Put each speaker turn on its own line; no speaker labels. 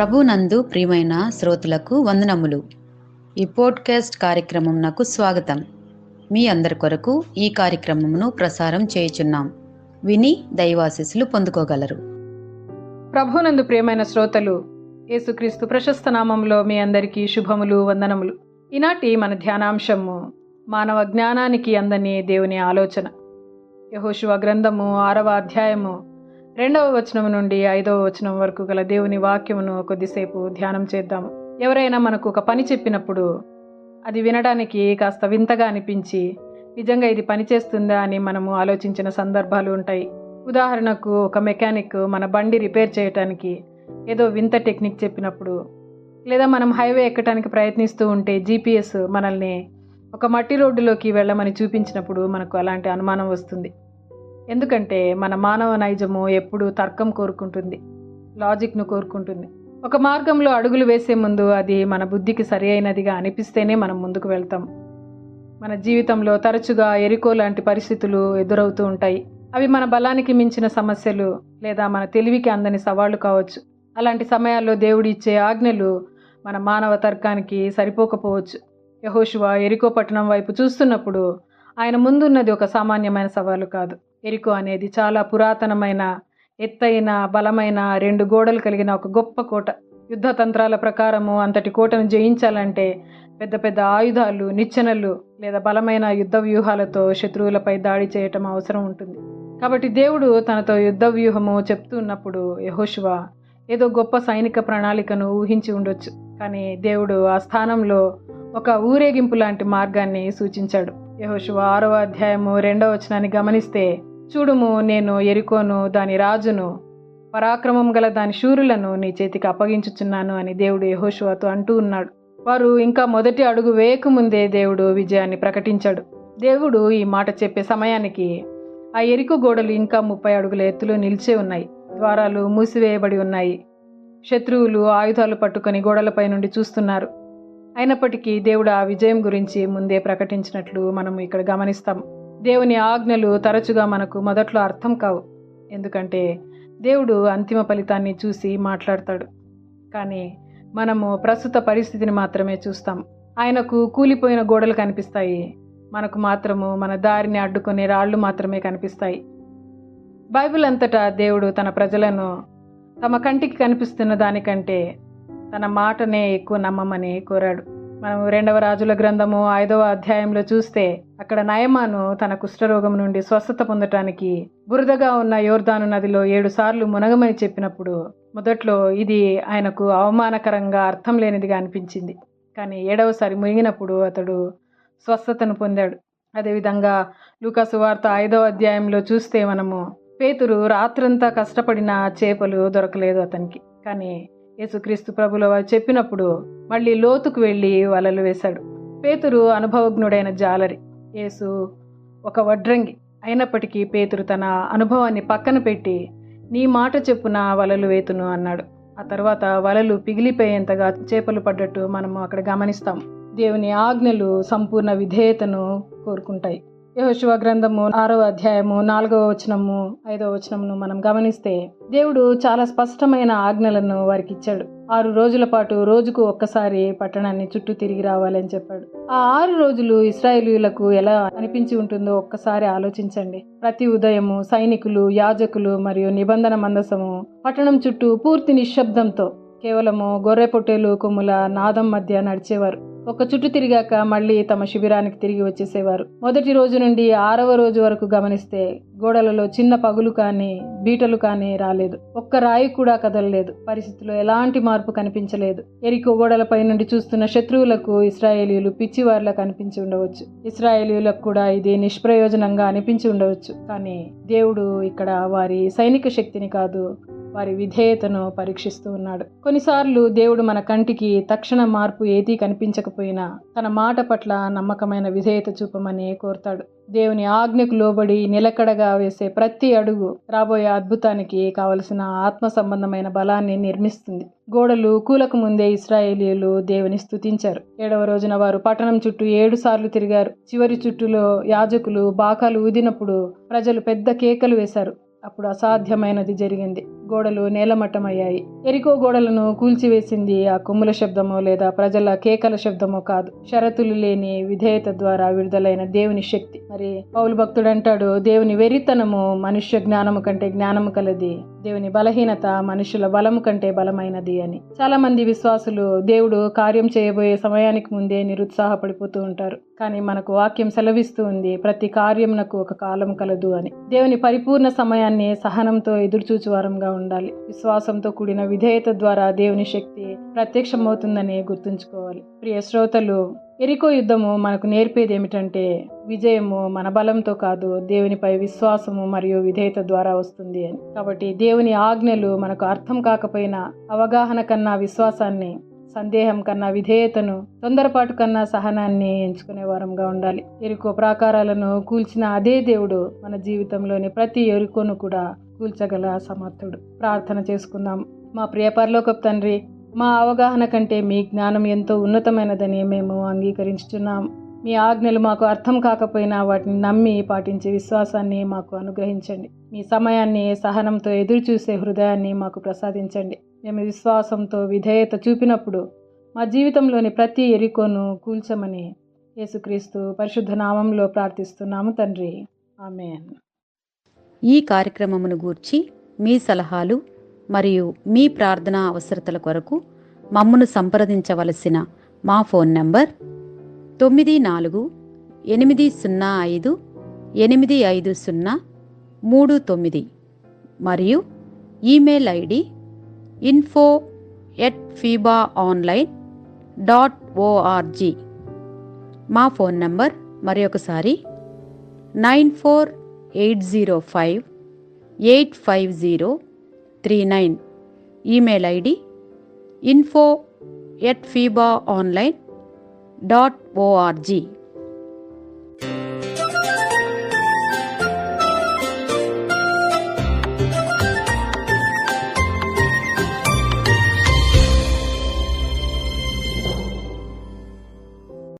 ప్రభునందు ప్రియమైన శ్రోతలకు వందనములు. ఈ పోడ్కాస్ట్ కార్యక్రమం నాకు స్వాగతం. మీ అందరి కొరకు ఈ కార్యక్రమమును ప్రసారం చేయుచున్నాం. విని దైవాశీస్సులు పొందుకోగలరు.
ప్రభునందు ప్రియమైన శ్రోతలు, యేసుక్రీస్తు ప్రశస్త నామంలో మీ అందరికీ శుభములు, వందనములు. ఈనాటి మన ధ్యానాంశము మానవ జ్ఞానానికి అందని దేవుని ఆలోచన. యెహోషువ గ్రంథము 6వ అధ్యాయము 2వ వచనం నుండి 5వ వచనం వరకు గల దేవుని వాక్యమును కొద్దిసేపు ధ్యానం చేద్దాము. ఎవరైనా మనకు ఒక పని చెప్పినప్పుడు అది వినడానికి కాస్త వింతగా అనిపించి నిజంగా ఇది పని చేస్తుందా అని మనము ఆలోచించిన సందర్భాలు ఉంటాయి. ఉదాహరణకు, ఒక మెకానిక్ మన బండి రిపేర్ చేయటానికి ఏదో వింత టెక్నిక్ చెప్పినప్పుడు, లేదా మనం హైవే ఎక్కడానికి ప్రయత్నిస్తూ ఉంటే GPS మనల్ని ఒక మట్టి రోడ్డులోకి వెళ్ళమని చూపించినప్పుడు మనకు అలాంటి అనుమానం వస్తుంది. ఎందుకంటే మన మానవ నైజము ఎప్పుడూ తర్కం కోరుకుంటుంది, లాజిక్ను కోరుకుంటుంది. ఒక మార్గంలో అడుగులు వేసే ముందు అది మన బుద్ధికి సరి అయినదిగా అనిపిస్తేనే మనం ముందుకు వెళ్తాం. మన జీవితంలో తరచుగా ఎరికో లాంటి పరిస్థితులు ఎదురవుతూ ఉంటాయి. అవి మన బలానికి మించిన సమస్యలు లేదా మన తెలివికి అందని సవాళ్లు కావచ్చు. అలాంటి సమయాల్లో దేవుడు ఇచ్చే ఆజ్ఞలు మన మానవ తర్కానికి సరిపోకపోవచ్చు. యెహోషువ ఎరికో పట్టణం వైపు చూస్తున్నప్పుడు ఆయన ముందున్నది ఒక సామాన్యమైన సవాలు కాదు. ఎరికో అనేది చాలా పురాతనమైన, ఎత్తైన, బలమైన 2 గోడలు కలిగిన ఒక గొప్ప కోట. యుద్ధ తంత్రాల ప్రకారము అంతటి కోటను జయించాలంటే పెద్ద పెద్ద ఆయుధాలు, నిచ్చెనలు లేదా బలమైన యుద్ధ వ్యూహాలతో శత్రువులపై దాడి చేయటం అవసరం ఉంటుంది. కాబట్టి దేవుడు తనతో యుద్ధ వ్యూహము చెప్తున్నప్పుడు యెహోషువ ఏదో గొప్ప సైనిక ప్రణాళికను ఊహించి ఉండొచ్చు. కానీ దేవుడు ఆ స్థానంలో ఒక ఊరేగింపు లాంటి మార్గాన్ని సూచించాడు. యెహోషువ 6వ అధ్యాయము 2వ వచనాన్ని గమనిస్తే, చూడుము, నేను ఎరికోను, దాని రాజును, పరాక్రమం గల దాని శూరులను నీ చేతికి అప్పగించుచున్నాను అని దేవుడు యెహోషువతో అంటూ ఉన్నాడు. వారు ఇంకా మొదటి అడుగు వేయకముందే దేవుడు విజయాన్ని ప్రకటించాడు. దేవుడు ఈ మాట చెప్పే సమయానికి ఆ ఎరికో గోడలు ఇంకా 30 అడుగుల ఎత్తులో నిలిచే ఉన్నాయి. ద్వారాలు మూసివేయబడి ఉన్నాయి. శత్రువులు ఆయుధాలు పట్టుకొని గోడలపై నుండి చూస్తున్నారు. అయినప్పటికీ దేవుడు ఆ విజయం గురించి ముందే ప్రకటించినట్లు మనం ఇక్కడ గమనిస్తాం. దేవుని ఆజ్ఞలు తరచుగా మనకు మొదట్లో అర్థం కావు, ఎందుకంటే దేవుడు అంతిమ ఫలితాన్ని చూసి మాట్లాడతాడు. కానీ మనము ప్రస్తుత పరిస్థితిని మాత్రమే చూస్తాం. ఆయనకు కూలిపోయిన గోడలు కనిపిస్తాయి, మనకు మాత్రము మన దారిని అడ్డుకునే రాళ్ళు మాత్రమే కనిపిస్తాయి. బైబిల్ అంతటా దేవుడు తన ప్రజలను తమ కంటికి కనిపిస్తున్న దానికంటే తన మాటనే ఎక్కువ నమ్మమని కోరాడు. మనం 2వ రాజుల గ్రంథము 5వ అధ్యాయంలో చూస్తే, అక్కడ నయమాను తన కుష్ఠరోగం నుండి స్వస్థత పొందటానికి బురదగా ఉన్న యోర్దాను నదిలో 7 సార్లు మునగమని చెప్పినప్పుడు మొదట్లో ఇది ఆయనకు అవమానకరంగా, అర్థం లేనిదిగా అనిపించింది. కానీ 7వసారి మునిగినప్పుడు అతడు స్వస్థతను పొందాడు. అదేవిధంగా లూకా సువార్త 5వ అధ్యాయంలో చూస్తే మనము, పేతురు రాత్రంతా కష్టపడిన చేపలు దొరకలేదు అతనికి. కానీ యేసుక్రీస్తు ప్రభుల వారు చెప్పినప్పుడు మళ్ళీ లోతుకు వెళ్ళి వలలు వేశాడు. పేతురు అనుభవజ్ఞుడైన జాలరి, యేసు ఒక వడ్రంగి. అయినప్పటికీ పేతురు తన అనుభవాన్ని పక్కన పెట్టి, నీ మాట చెప్పున వలలు వేతును అన్నాడు. ఆ తర్వాత వలలు పిగిలిపోయేంతగా చేపలు పడ్డట్టు మనము అక్కడ గమనిస్తాం. దేవుని ఆజ్ఞలు సంపూర్ణ విధేయతను కోరుకుంటాయి. యెహోషువ గ్రంథము 6వ అధ్యాయము 4వ వచనము 5వ వచనమును మనం గమనిస్తే, దేవుడు చాలా స్పష్టమైన ఆజ్ఞలను వారికి ఇచ్చాడు. 6 రోజుల పాటు రోజుకు ఒక్కసారి పట్టణాన్ని చుట్టూ తిరిగి రావాలని చెప్పాడు. ఆ 6 రోజులు ఇశ్రాయేలీయులకు ఎలా అనిపించి ఉంటుందో ఒక్కసారి ఆలోచించండి. ప్రతి ఉదయము సైనికులు, యాజకులు మరియు నిబంధన మందసము పట్టణం చుట్టూ పూర్తి నిశ్శబ్దంతో కేవలము గొర్రె పొట్టేలు కొమ్ముల నాదం మధ్య నడిచేవారు. ఒక చుట్టు తిరిగాక మళ్ళీ తమ శిబిరానికి తిరిగి వచ్చేసేవారు. మొదటి రోజు నుండి 6వ రోజు వరకు గమనిస్తే గోడలలో చిన్న పగులు కానీ, బీటలు కానీ రాలేదు. ఒక్క రాయి కూడా కదలలేదు. పరిస్థితిలో ఎలాంటి మార్పు కనిపించలేదు. ఎరికో గోడలపై నుండి చూస్తున్న శత్రువులకు ఇశ్రాయేలీయులు పిచ్చివారిలా కనిపించి ఉండవచ్చు. ఇశ్రాయేలీయులకు కూడా ఇది నిష్ప్రయోజనంగా అనిపించి ఉండవచ్చు. కానీ దేవుడు ఇక్కడ వారి సైనిక శక్తిని కాదు, వారి విధేయతను పరీక్షిస్తూ ఉన్నాడు. కొన్నిసార్లు దేవుడు మన కంటికి తక్షణ మార్పు ఏదీ కనిపించకపోయినా తన మాట పట్ల నమ్మకమైన విధేయత చూపమని కోరుతాడు. దేవుని ఆజ్ఞకు లోబడి నిలకడగా వేసే ప్రతి అడుగు రాబోయే అద్భుతానికి కావలసిన ఆత్మ సంబంధమైన బలాన్ని నిర్మిస్తుంది. గోడలు కూలకు ముందే ఇశ్రాయేలీయులు దేవుని స్తుతించారు. 7వ రోజున వారు పట్టణం చుట్టూ 7 సార్లు తిరిగారు. చివరి చుట్టులో యాజకులు బాకాలు ఊదినప్పుడు ప్రజలు పెద్ద కేకలు వేశారు. అప్పుడు అసాధ్యమైనది జరిగింది. గోడలు నేలమట్టమయ్యాయి. ఎరికో గోడలను కూల్చివేసింది ఆ కొమ్ముల శబ్దమో లేదా ప్రజల కేకల శబ్దమో కాదు, షరతులు లేని విధేయత ద్వారా విడుదలైన దేవుని శక్తి. మరి పౌలు భక్తుడు అంటాడు, దేవుని వెరితనము మనుష్య జ్ఞానము కంటే జ్ఞానము కలది, దేవుని బలహీనత మనుషుల బలము కంటే బలమైనది అని. చాలా మంది విశ్వాసులు దేవుడు కార్యం చేయబోయే సమయానికి ముందే నిరుత్సాహపడిపోతూ ఉంటారు. కానీ మనకు వాక్యం సెలవిస్తూ ఉంది, ప్రతి కార్యమునకు ఒక కాలం కలదు అని. దేవుని పరిపూర్ణ సమయాన్ని సహనంతో ఎదురుచూచు వారంగా ఉండాలి. విశ్వాసంతో కూడిన విధేయత ద్వారా దేవుని శక్తి ప్రత్యక్షమవుతుందని గుర్తుంచుకోవాలి. ప్రియ శ్రోతలు, ఎరికో యుద్ధము మనకు నేర్పేది ఏమిటంటే, విజయము మన బలంతో కాదు, దేవునిపై విశ్వాసము మరియు విధేయత ద్వారా వస్తుంది అని. కాబట్టి దేవుని ఆజ్ఞలు మనకు అర్థం కాకపోయినా అవగాహన కన్నా విశ్వాసాన్ని, సందేహం కన్నా విధేయతను, తొందరపాటు కన్నా సహనాన్ని ఎంచుకునే వారంగా ఉండాలి. ఎరికో ప్రాకారాలను కూల్చిన అదే దేవుడు మన జీవితంలోని ప్రతి ఎరికోను కూడా కూల్చగల సమర్థుడు. ప్రార్థన చేసుకుందాం. మా ప్రియ పరలోకపు తండ్రి, మా అవగాహన కంటే మీ జ్ఞానం ఎంతో ఉన్నతమైనదని మేము అంగీకరించుచున్నాం. మీ ఆజ్ఞలు మాకు అర్థం కాకపోయినా వాటిని నమ్మి పాటించే విశ్వాసాన్ని మాకు అనుగ్రహించండి. మీ సమయాన్ని సహనంతో ఎదురు చూసే హృదయాన్ని మాకు ప్రసాదించండి. మేము విశ్వాసంతో విధేయత చూపినప్పుడు మా జీవితంలోని ప్రతి ఎరికోను కూల్చమని యేసుక్రీస్తు పరిశుద్ధ నామంలో ప్రార్థిస్తున్నాము తండ్రి. ఆమేన్.
ఈ కార్యక్రమమును గూర్చి మీ సలహాలు మరియు మీ ప్రార్థనా అవసరతల కొరకు మమ్మను సంప్రదించవలసిన మా ఫోన్ నంబర్ 9448508503 మరియు ఈమెయిల్ ఐడి info@fibaonline.org. మా ఫోన్ నంబర్ మరొకసారి 9480585039. Email ID info@fibaonline.org.